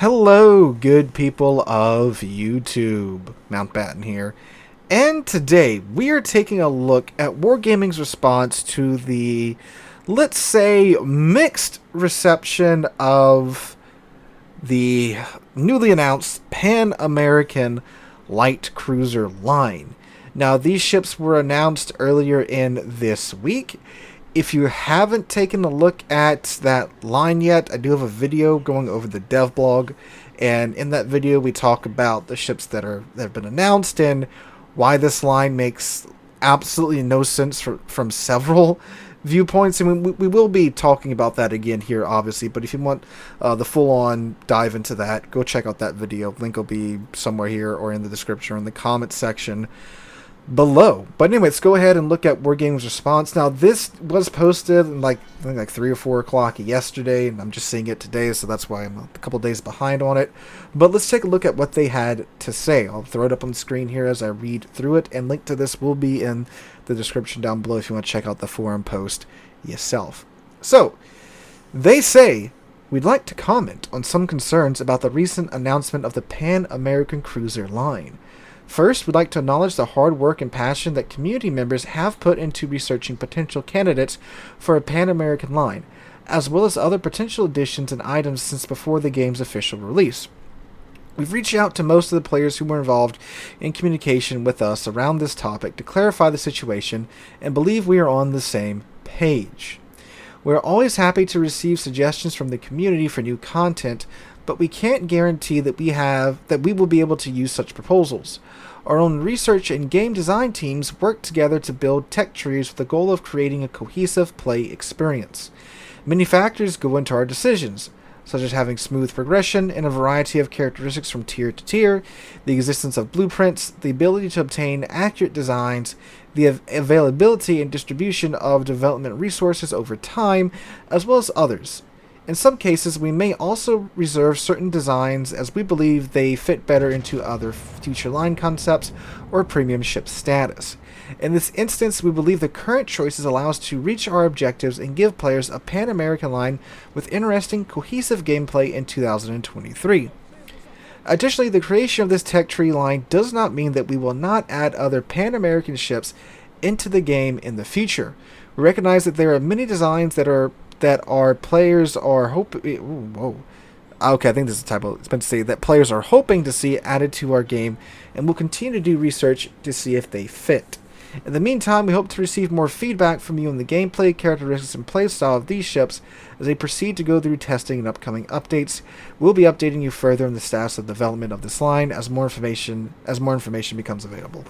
Hello, good people of YouTube. Mountbatten here. And today, we are taking a look at Wargaming's response to the, let's say, mixed reception of the newly announced Pan-American light cruiser line. Now, these ships were announced earlier in this week. If you haven't taken a look at that line yet, I do have a video going over the dev blog, and in that video we talk about the ships that have been announced and why this line makes absolutely no sense from several viewpoints. I mean, we will be talking about that again here, obviously, but if you want the full-on dive into that, go check out that video. Link will be somewhere here or in the description or in the comments section below. But anyway, let's go ahead and look at Wargaming's response. Now, this was posted I think like 3 or 4 o'clock yesterday, and I'm just seeing it today, so that's why I'm a couple days behind on it. But let's take a look at what they had to say. I'll throw it up on the screen here as I read through it, and link to this will be in the description down below if you want to check out the forum post yourself. So, they say, "We'd like to comment on some concerns about the recent announcement of the Pan-American Cruiser line. First, we'd like to acknowledge the hard work and passion that community members have put into researching potential candidates for a Pan-American line, as well as other potential additions and items since before the game's official release. We've reached out to most of the players who were involved in communication with us around this topic to clarify the situation and believe we are on the same page. We're always happy to receive suggestions from the community for new content, but we can't guarantee that we will be able to use such proposals. Our own research and game design teams work together to build tech trees with the goal of creating a cohesive play experience. Many factors go into our decisions, such as having smooth progression and a variety of characteristics from tier to tier, the existence of blueprints, the ability to obtain accurate designs, the availability and distribution of development resources over time, as well as others. In some cases, we may also reserve certain designs as we believe they fit better into other future line concepts or premium ship status. In this instance, we believe the current choices allow us to reach our objectives and give players a Pan-American line with interesting, cohesive gameplay in 2023. Additionally, the creation of this tech tree line does not mean that we will not add other Pan-American ships into the game in the future. We recognize that there are many designs that our players are hoping... Whoa. Okay, I think this is a typo. It's meant to say that players are hoping to see added to our game, and we'll continue to do research to see if they fit. In the meantime, we hope to receive more feedback from you on the gameplay, characteristics, and playstyle of these ships as they proceed to go through testing and upcoming updates. We'll be updating you further on the status of development of this line as more information becomes available."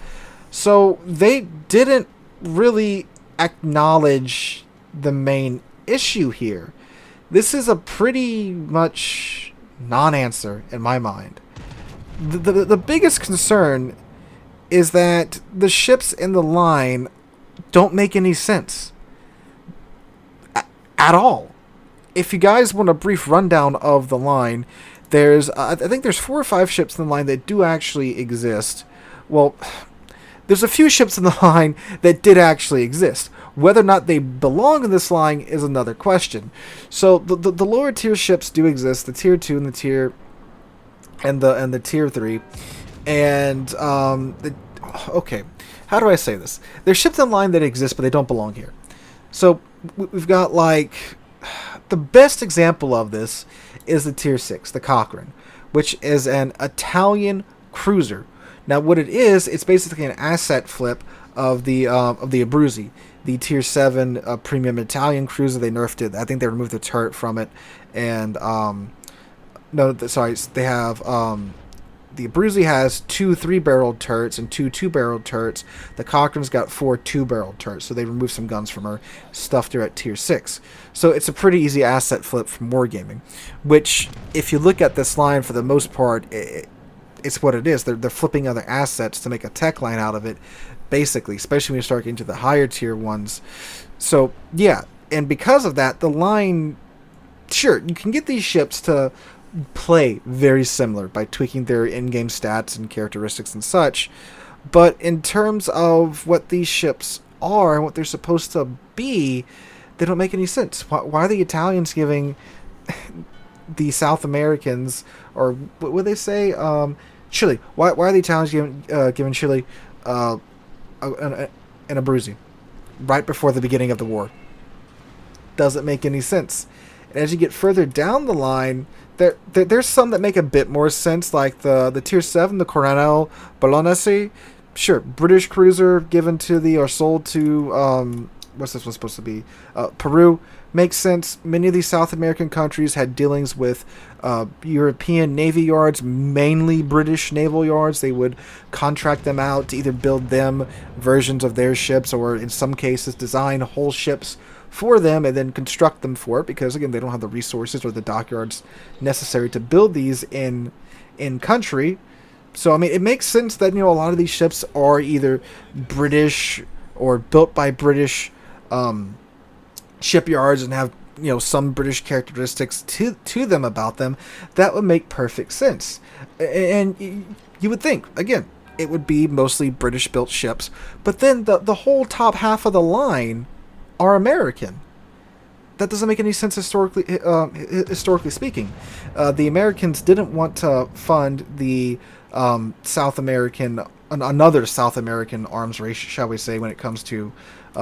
So they didn't really acknowledge the main issue here. This is a pretty much non-answer in my mind. The biggest concern is that the ships in the line don't make any sense at all. If you guys want a brief rundown of the line, there's I think there's 4 or 5 ships in the line that do actually exist. Well, there's a few ships in the line that did actually exist. Whether or not they belong in this line is another question. So the lower tier ships do exist, the tier 2 and the tier tier 3. And okay, how do I say this? There's ships in line that exist, but they don't belong here. So we've got the best example of this is the tier 6, the Cochrane, which is an Italian cruiser. Now, what it is, it's basically an asset flip of the Abruzzi, the tier 7 premium Italian cruiser. They nerfed it. I think they removed the turret from it, and they have the Abruzzi has 2 3-barreled turrets and 2 2-barreled turrets. The Cochrane's got 4 2-barreled turrets, so they removed some guns from her, stuffed her at tier 6. So it's a pretty easy asset flip from Wargaming, which, if you look at this line, for the most part, it's what it is. They're flipping other assets to make a tech line out of it, basically, especially when you start getting to the higher tier ones. So, yeah, and because of that, the line, sure, you can get these ships to play very similar by tweaking their in-game stats and characteristics and such, but in terms of what these ships are and what they're supposed to be, they don't make any sense. Why are the Italians giving the South Americans, or what would they say? Chile. Why are the Italians giving Chile an abruzzi right before the beginning of the war? Doesn't make any sense. And as you get further down the line, there's some that make a bit more sense, like the Tier 7, the Coronel Bolognese. Sure, British cruiser given to or sold to, what's this one supposed to be? Peru. Makes sense. Many of these South American countries had dealings with European navy yards, mainly British naval yards. They would contract them out to either build them versions of their ships, or in some cases design whole ships for them and then construct them for it, because again, they don't have the resources or the dockyards necessary to build these in country. So I mean, it makes sense that, you know, a lot of these ships are either British or built by British shipyards and have, you know, some British characteristics to them about them. That would make perfect sense. And you would think, again, it would be mostly British built ships, but then the whole top half of the line are American. That doesn't make any sense historically speaking. The Americans didn't want to fund the South American, another South American arms race, shall we say, when it comes to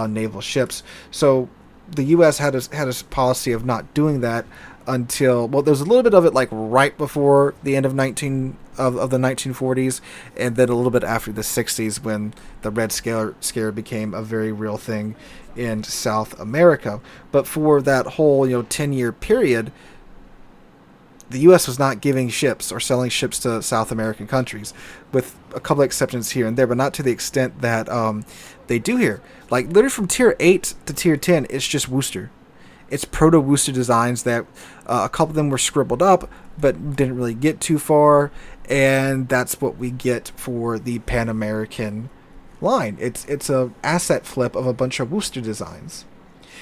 naval ships. So the U.S. had a policy of not doing that until, well, there's a little bit of it like right before the end of the 1940s, and then a little bit after the 60s, when the Red Scare became a very real thing in South America. But for that whole 10-year period, the U.S. was not giving ships or selling ships to South American countries, with a couple of exceptions here and there, but not to the extent that they do here. Like literally from Tier 8 to Tier 10, it's just Worcester. It's proto-Worcester designs that a couple of them were scribbled up, but didn't really get too far, and that's what we get for the Pan American line. It's a asset flip of a bunch of Worcester designs,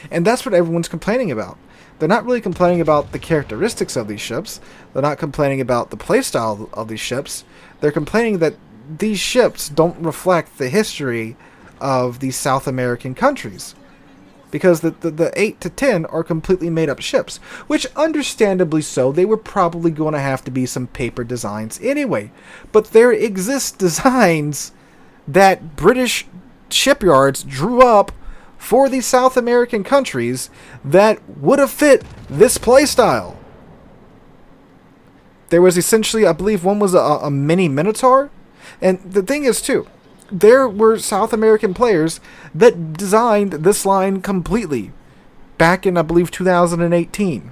and that's what everyone's complaining about. They're not really complaining about the characteristics of these ships. They're not complaining about the playstyle of these ships. They're complaining that these ships don't reflect the history of these South American countries, because the 8 to 10 are completely made up ships, which understandably so. They were probably going to have to be some paper designs anyway, but there exist designs that British shipyards drew up for these South American countries that would have fit this playstyle. There was essentially, I believe one was a mini Minotaur, and the thing is too, there were South American players that designed this line completely back in, I believe, 2018.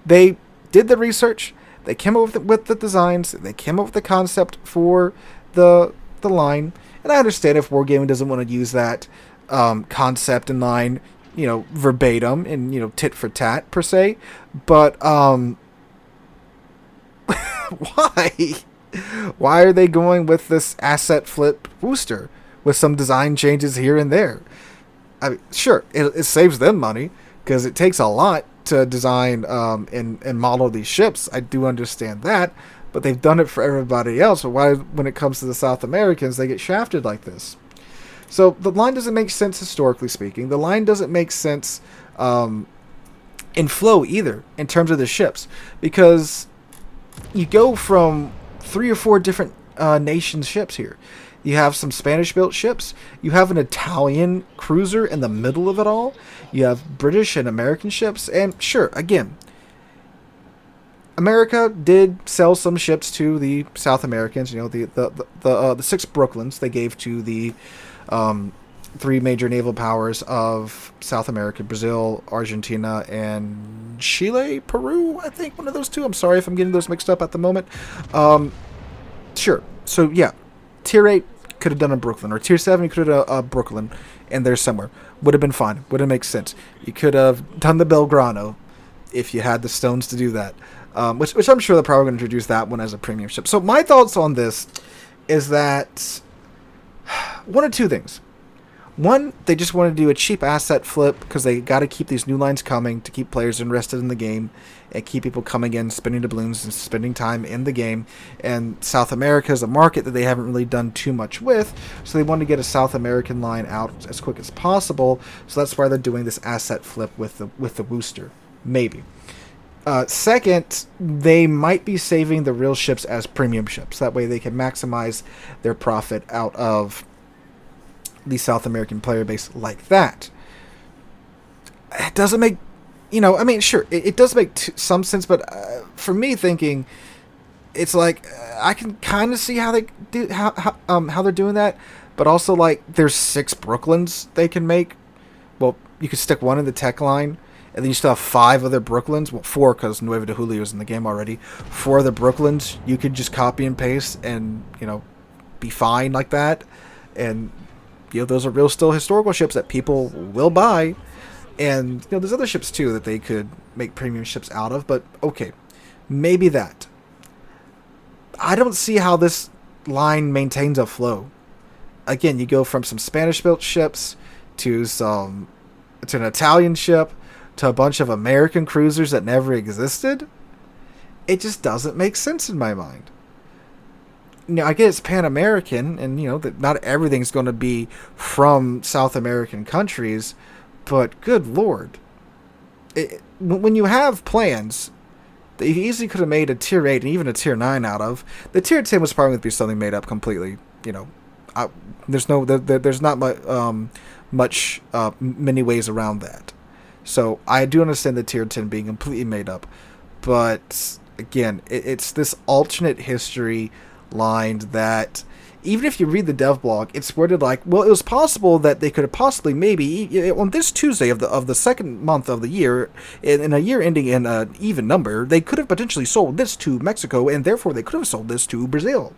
They did the research, they came up with the designs, they came up with the concept for the line, and I understand if Wargaming doesn't want to use that concept and line, verbatim and, tit for tat per se, but why? Why are they going with this asset flip Worcester with some design changes here and there? I mean, sure, it saves them money because it takes a lot to design and model these ships. I do understand that, but they've done it for everybody else. So why, when it comes to the South Americans, they get shafted like this? So the line doesn't make sense historically speaking. The line doesn't make sense in flow either in terms of the ships, because you go from 3 or 4 different nations' ships here. You have some Spanish-built ships. You have an Italian cruiser in the middle of it all. You have British and American ships. And sure, again, America did sell some ships to the South Americans. The 6 Brooklyns they gave to the 3 major naval powers of South America: Brazil, Argentina, and Chile, Peru. I think one of those 2. I'm sorry if I'm getting those mixed up at the moment. Sure. So yeah, Tier 8 could have done a Brooklyn, or Tier 7 you could have done a Brooklyn, and there's somewhere. Would have been fine. Would have made sense. You could have done the Belgrano if you had the stones to do that. Which I'm sure they're probably going to introduce that one as a premium ship. So my thoughts on this is that one of 2 things. One, they just want to do a cheap asset flip because they got to keep these new lines coming to keep players interested in the game and keep people coming in, spending doubloons and spending time in the game. And South America is a market that they haven't really done too much with, so they want to get a South American line out as quick as possible. So that's why they're doing this asset flip with the Worcester. Maybe. Second, they might be saving the real ships as premium ships. That way they can maximize their profit out of the South American player base like that. It doesn't make, I mean, sure, it does make some sense, but for me thinking, it's like, I can kind of see how they do, how they're doing that, but also, like, there's 6 Brooklyns they can make. Well, you could stick 1 in the tech line, and then you still have 5 other Brooklyns. Well, 4, because Nueva de Julio is in the game already. 4 other Brooklyns you could just copy and paste and, be fine like that. And, those are real still historical ships that people will buy. And, there's other ships, too, that they could make premium ships out of. But, okay, maybe that. I don't see how this line maintains a flow. Again, you go from some Spanish-built ships to an Italian ship, to a bunch of American cruisers that never existed. It just doesn't make sense in my mind. I get it's Pan-American, and that not everything's going to be from South American countries, but good lord, when you have plans that you easily could have made a tier 8 and even a tier 9 out of, the tier 10 was probably going to be something made up completely. There's not much many ways around that. So I do understand the tier 10 being completely made up, but again, it's this alternate history line that even if you read the dev blog, it's worded like, well, it was possible that they could have possibly maybe on this Tuesday of the second month of the year, in a year ending in an even number, they could have potentially sold this to Mexico, and therefore they could have sold this to Brazil.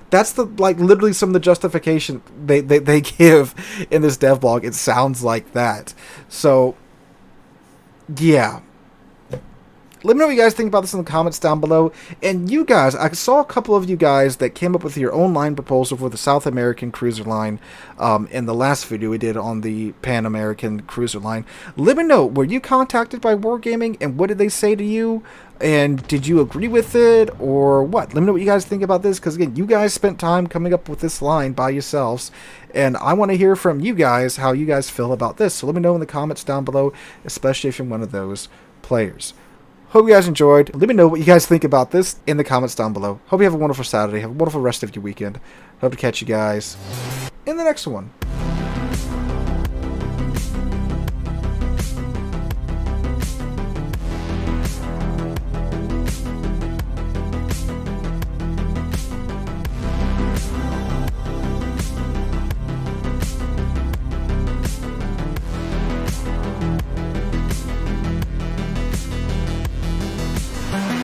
That's literally some of the justification they give in this dev blog. It sounds like that. So yeah. Let me know what you guys think about this in the comments down below. And you guys, I saw a couple of you guys that came up with your own line proposal for the South American cruiser line in the last video we did on the Pan American cruiser line. Let me know, were you contacted by Wargaming, and what did they say to you? And did you agree with it, or what? Let me know what you guys think about this, because again, you guys spent time coming up with this line by yourselves, and I want to hear from you guys how you guys feel about this. So let me know in the comments down below, especially if you're one of those players. Hope you guys enjoyed. Let me know what you guys think about this in the comments down below. Hope you have a wonderful Saturday. Have a wonderful rest of your weekend. Hope to catch you guys in the next one.